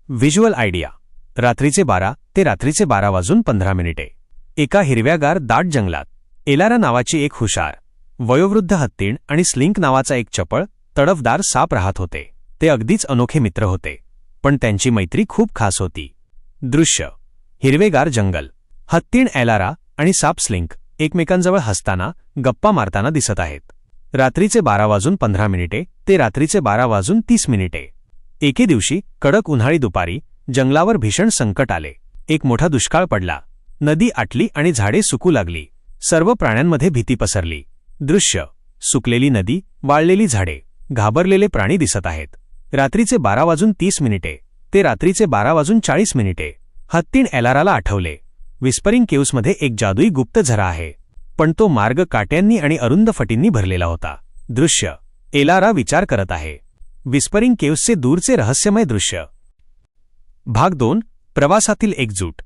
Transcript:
Visual idea. रात्रीचे 12 ते रात्रीचे 12:15. एका हिरव्यागार दाट जंगलात एलारा नावाची एक हुशार, वयोवृद्ध हत्तीण आणि स्लिंक नावाचा एक चपळ, तडफदार साप राहत होते. ते अगदीच अनोखे मित्र होते, पण त्यांची मैत्री खूप खास होती. दृश्य: हिरवेगार जंगल. हत्तीण एलारा आणि साप स्लिंक एकमेकांजवळ हसताना, गप्पा मारताना दिसत आहेत. रात्रीचे 12:15 ते रात्रीचे 12:30. एके दिवशी कडक उन्हाळी दुपारी जंगलावर भीषण संकट आले. एक मोठा दुष्काळ पडला. नदी आटली आणि झाडे सुकू लागली. सर्व प्राण्यांमध्ये भीती पसरली. दृश्य: सुकलेली नदी, वाळलेली झाडे, घाबरलेले प्राणी दिसत आहेत. रात्रीचे 12:30 ते रात्रीचे 12:40. हत्तीण एलाराला आठवले, विस्परिंग केव्समध्ये एक जादुई गुप्त झरा आहे, पण तो मार्ग काट्यांनी आणि अरुंद फटींनी भरलेला होता. दृश्य: एलारा विचार करत आहे. विस्परिंग केव्सचे दूरचे रहस्यमय दृश्य. भाग 2. प्रवासातील एकजूट.